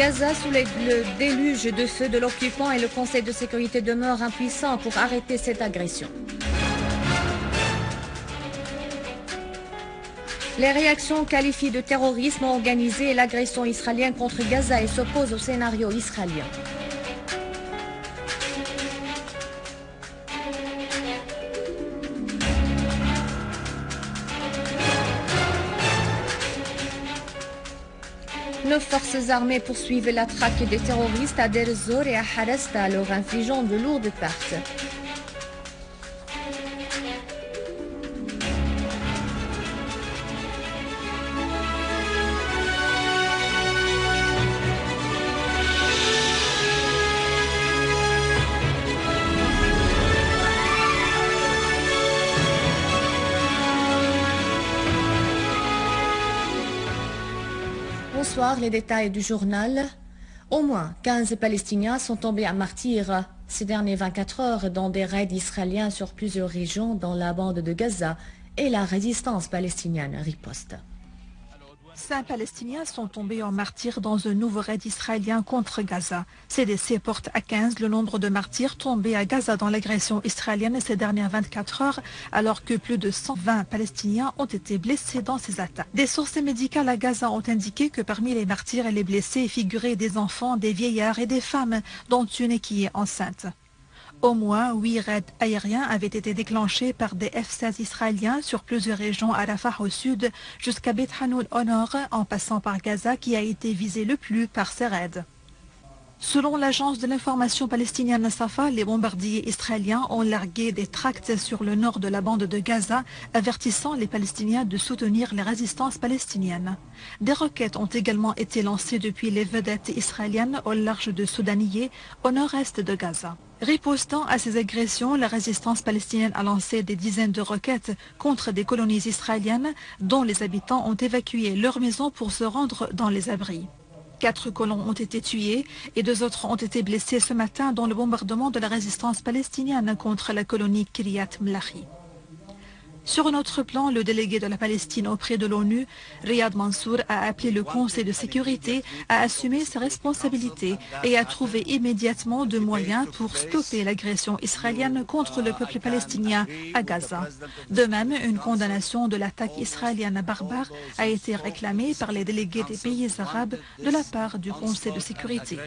Gaza sous le déluge de feu de l'occupant et le Conseil de sécurité demeure impuissant pour arrêter cette agression. Les réactions qualifient de terrorisme organisé l'agression israélienne contre Gaza et s'opposent au scénario israélien. Nos forces armées poursuivent la traque des terroristes à Deir ez-Zor et à Harasta, leur infligeant de lourdes pertes. Bonsoir, les détails du journal. Au moins 15 Palestiniens sont tombés à martyrs ces dernières 24 heures dans des raids israéliens sur plusieurs régions dans la bande de Gaza et la résistance palestinienne riposte. 5 Palestiniens sont tombés en martyrs dans un nouveau raid israélien contre Gaza. CDC porte à 15 le nombre de martyrs tombés à Gaza dans l'agression israélienne ces dernières 24 heures, alors que plus de 120 Palestiniens ont été blessés dans ces attaques. Des sources médicales à Gaza ont indiqué que parmi les martyrs et les blessés figuraient des enfants, des vieillards et des femmes, dont une qui est enceinte. Au moins 8 raids aériens avaient été déclenchés par des F-16 israéliens sur plusieurs régions à Rafah au sud jusqu'à Beit Hanoun au nord, en passant par Gaza qui a été visé le plus par ces raids. Selon l'agence de l'information palestinienne Safa, les bombardiers israéliens ont largué des tracts sur le nord de la bande de Gaza, avertissant les Palestiniens de soutenir les résistances palestiniennes. Des roquettes ont également été lancées depuis les vedettes israéliennes au large de Soudaniye, au nord-est de Gaza. Ripostant à ces agressions, la résistance palestinienne a lancé des dizaines de roquettes contre des colonies israéliennes dont les habitants ont évacué leurs maisons pour se rendre dans les abris. 4 colons ont été tués et 2 autres ont été blessés ce matin dans le bombardement de la résistance palestinienne contre la colonie Kiryat Mlachi. Sur un autre plan, le délégué de la Palestine auprès de l'ONU, Riyad Mansour, a appelé le Conseil de sécurité à assumer ses responsabilités et à trouver immédiatement de moyens pour stopper l'agression israélienne contre le peuple palestinien à Gaza. De même, une condamnation de l'attaque israélienne barbare a été réclamée par les délégués des pays arabes de la part du Conseil de sécurité.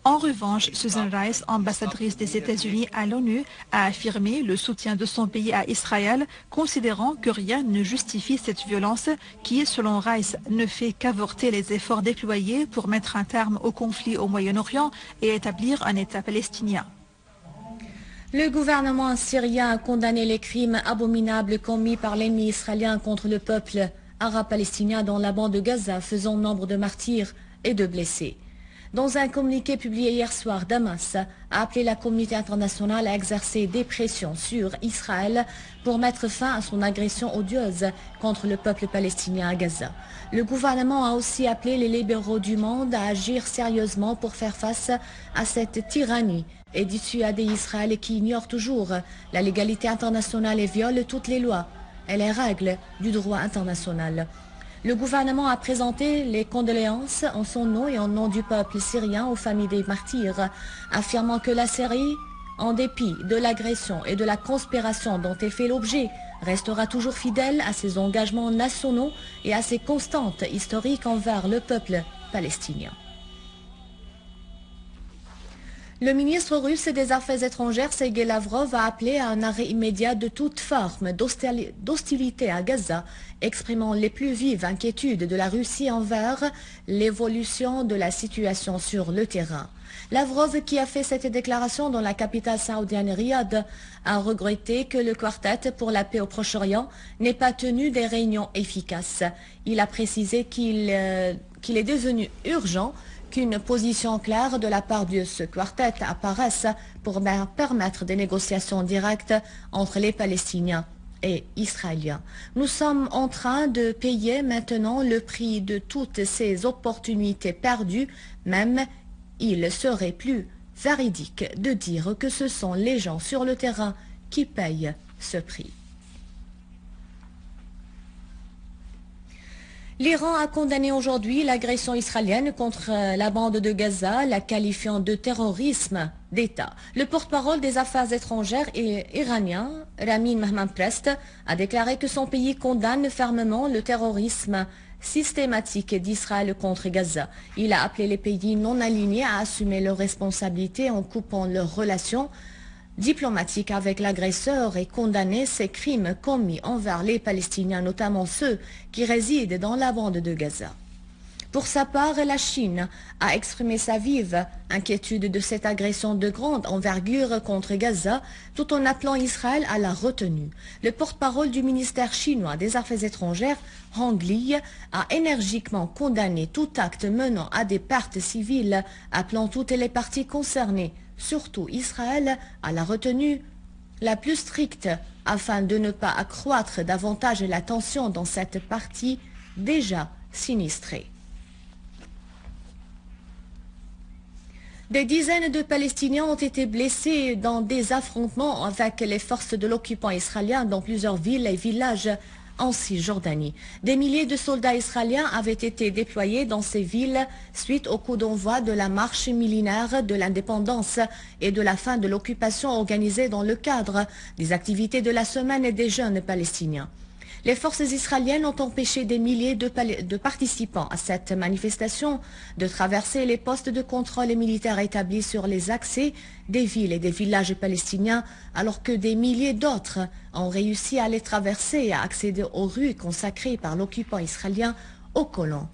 En revanche, Susan Rice, ambassadrice des États-Unis à l'ONU, a affirmé le soutien de son pays à Israël, considérant que rien ne justifie cette violence qui, selon Rice, ne fait qu'avorter les efforts déployés pour mettre un terme au conflit au Moyen-Orient et établir un État palestinien. Le gouvernement syrien a condamné les crimes abominables commis par l'ennemi israélien contre le peuple arabe-palestinien dans la bande de Gaza, faisant nombre de martyrs et de blessés. Dans un communiqué publié hier soir, Damas a appelé la communauté internationale à exercer des pressions sur Israël pour mettre fin à son agression odieuse contre le peuple palestinien à Gaza. Le gouvernement a aussi appelé les libéraux du monde à agir sérieusement pour faire face à cette tyrannie et dissuader Israël qui ignore toujours la légalité internationale et viole toutes les lois et les règles du droit international. Le gouvernement a présenté les condoléances en son nom et en nom du peuple syrien aux familles des martyrs, affirmant que la Syrie, en dépit de l'agression et de la conspiration dont elle fait l'objet, restera toujours fidèle à ses engagements nationaux et à ses constantes historiques envers le peuple palestinien. Le ministre russe des Affaires étrangères, Sergei Lavrov, a appelé à un arrêt immédiat de toute forme d'hostilité à Gaza, exprimant les plus vives inquiétudes de la Russie envers l'évolution de la situation sur le terrain. Lavrov, qui a fait cette déclaration dans la capitale saoudienne Riyad, a regretté que le quartet pour la paix au Proche-Orient n'ait pas tenu des réunions efficaces. Il a précisé qu'il est devenu urgent qu'une position claire de la part de ce quartet apparaisse pour permettre des négociations directes entre les Palestiniens et Israéliens. Nous sommes en train de payer maintenant le prix de toutes ces opportunités perdues, même il serait plus véridique de dire que ce sont les gens sur le terrain qui payent ce prix. L'Iran a condamné aujourd'hui l'agression israélienne contre la bande de Gaza, la qualifiant de terrorisme d'État. Le porte-parole des Affaires étrangères iranien, Ramin Mahmanprest, a déclaré que son pays condamne fermement le terrorisme systématique d'Israël contre Gaza. Il a appelé les pays non alignés à assumer leurs responsabilités en coupant leurs relations diplomatique avec l'agresseur et condamner ces crimes commis envers les Palestiniens, notamment ceux qui résident dans la bande de Gaza. Pour sa part, la Chine a exprimé sa vive inquiétude de cette agression de grande envergure contre Gaza, tout en appelant Israël à la retenue. Le porte-parole du ministère chinois des Affaires étrangères, Hong Li, a énergiquement condamné tout acte menant à des pertes civiles, appelant toutes les parties concernées, surtout Israël, à la retenue la plus stricte afin de ne pas accroître davantage la tension dans cette partie déjà sinistrée. Des dizaines de Palestiniens ont été blessés dans des affrontements avec les forces de l'occupant israélien dans plusieurs villes et villages en Cisjordanie. Des milliers de soldats israéliens avaient été déployés dans ces villes suite au coup d'envoi de la marche millénaire de l'indépendance et de la fin de l'occupation organisée dans le cadre des activités de la semaine des jeunes palestiniens. Les forces israéliennes ont empêché des milliers de participants à cette manifestation de traverser les postes de contrôle militaires établis sur les accès des villes et des villages palestiniens, alors que des milliers d'autres ont réussi à les traverser et à accéder aux rues consacrées par l'occupant israélien aux colons.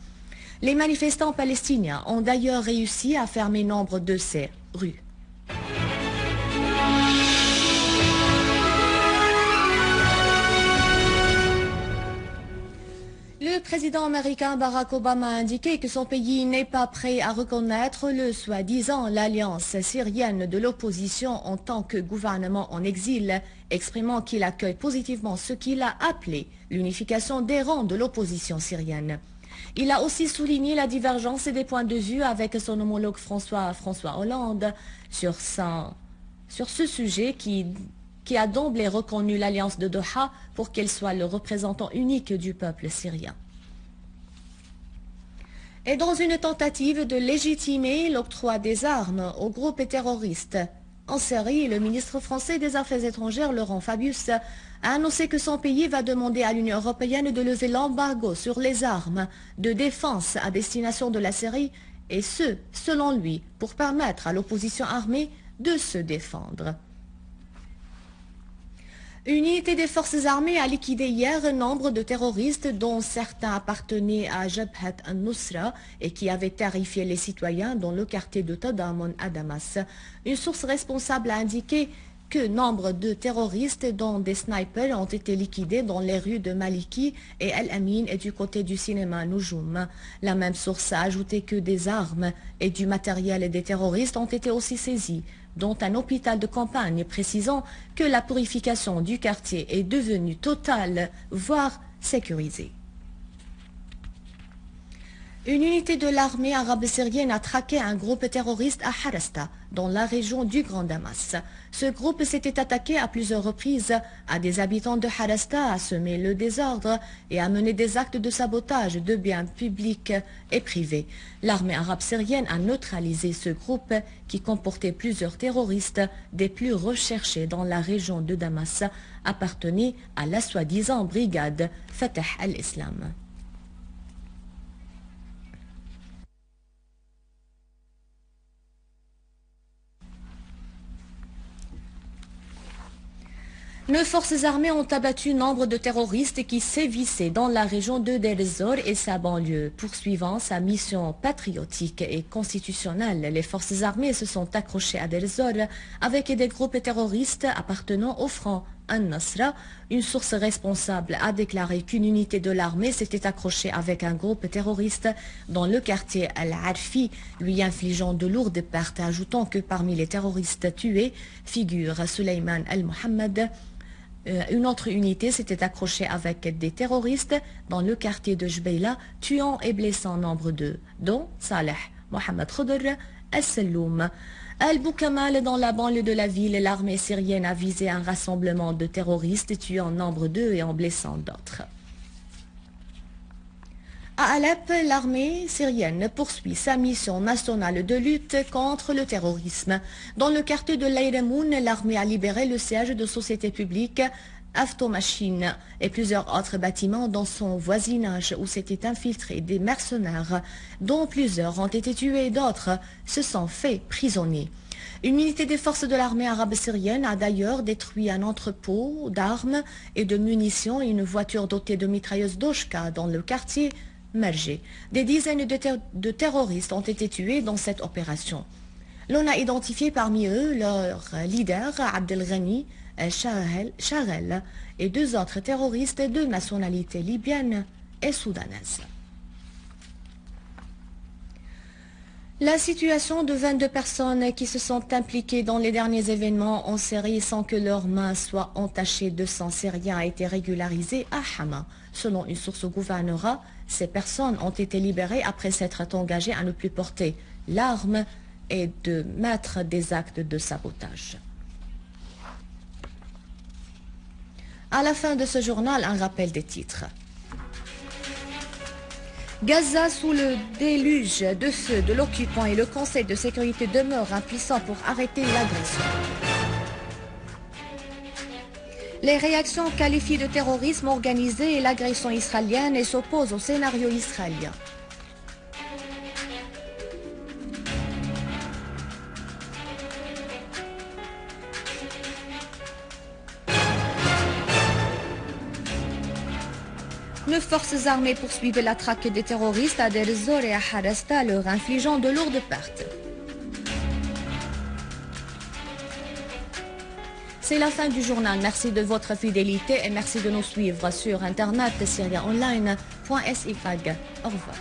Les manifestants palestiniens ont d'ailleurs réussi à fermer nombre de ces rues. Le président américain Barack Obama a indiqué que son pays n'est pas prêt à reconnaître le soi-disant l'alliance syrienne de l'opposition en tant que gouvernement en exil, exprimant qu'il accueille positivement ce qu'il a appelé l'unification des rangs de l'opposition syrienne. Il a aussi souligné la divergence des points de vue avec son homologue François Hollande sur ce sujet qui a d'emblée reconnu l'alliance de Doha pour qu'elle soit le représentant unique du peuple syrien. Et dans une tentative de légitimer l'octroi des armes aux groupes terroristes en Syrie, le ministre français des Affaires étrangères, Laurent Fabius, a annoncé que son pays va demander à l'Union européenne de lever l'embargo sur les armes de défense à destination de la Syrie, et ce, selon lui, pour permettre à l'opposition armée de se défendre. Une unité des forces armées a liquidé hier nombre de terroristes dont certains appartenaient à Jabhat al-Nusra et qui avaient terrifié les citoyens dans le quartier de Tadamon à Damas. Une source responsable a indiqué que nombre de terroristes dont des snipers ont été liquidés dans les rues de Maliki et El-Amin et du côté du cinéma Noujoum. La même source a ajouté que des armes et du matériel des terroristes ont été aussi saisis, dont un hôpital de campagne, précisant que la purification du quartier est devenue totale, voire sécurisée. Une unité de l'armée arabe syrienne a traqué un groupe terroriste à Harasta, dans la région du Grand Damas. Ce groupe s'était attaqué à plusieurs reprises à des habitants de Harasta, a semé le désordre et a mené des actes de sabotage de biens publics et privés. L'armée arabe syrienne a neutralisé ce groupe qui comportait plusieurs terroristes des plus recherchés dans la région de Damas, appartenait à la soi-disant brigade Fatah al-Islam. Nos forces armées ont abattu nombre de terroristes qui sévissaient dans la région de Deir ez-Zor et sa banlieue. Poursuivant sa mission patriotique et constitutionnelle, les forces armées se sont accrochées à Deir ez-Zor avec des groupes terroristes appartenant au Front Al-Nasra. Une source responsable a déclaré qu'une unité de l'armée s'était accrochée avec un groupe terroriste dans le quartier Al-Arfi, lui infligeant de lourdes pertes, ajoutant que parmi les terroristes tués figure Suleiman Al-Mohammed. Une autre unité s'était accrochée avec des terroristes dans le quartier de Jbeila, tuant et blessant nombre d'eux, dont Saleh Mohamed Khudr Al-Selloum. Al-Boukamal, dans la banlieue de la ville, l'armée syrienne a visé un rassemblement de terroristes, tuant nombre d'eux et en blessant d'autres. À Alep, l'armée syrienne poursuit sa mission nationale de lutte contre le terrorisme. Dans le quartier de Layramoun, l'armée a libéré le siège de sociétés publiques Avtomachine et plusieurs autres bâtiments dans son voisinage où s'étaient infiltrés des mercenaires, dont plusieurs ont été tués et d'autres se sont faits prisonniers. Une unité des forces de l'armée arabe syrienne a d'ailleurs détruit un entrepôt d'armes et de munitions et une voiture dotée de mitrailleuses Doshka dans le quartier Mergé. Des dizaines de terroristes ont été tués dans cette opération. L'on a identifié parmi eux leur leader Abdelghani Charel et deux autres terroristes de nationalité libyenne et soudanaise. La situation de 22 personnes qui se sont impliquées dans les derniers événements en Syrie sans que leurs mains soient entachées de sang syrien a été régularisée à Hama. Selon une source au gouvernorat, ces personnes ont été libérées après s'être engagées à ne plus porter l'arme et de mettre des actes de sabotage. À la fin de ce journal, un rappel des titres. Gaza sous le déluge de feu de l'occupant et le Conseil de sécurité demeure impuissant pour arrêter l'agression. Les réactions qualifient de terrorisme organisé l'agression israélienne et s'opposent au scénario israélien. Nos forces armées poursuivent la traque des terroristes à Deir ez-Zor et à Harasta, leur infligeant de lourdes pertes. C'est la fin du journal. Merci de votre fidélité et merci de nous suivre sur internet syriaonline.si. Au revoir.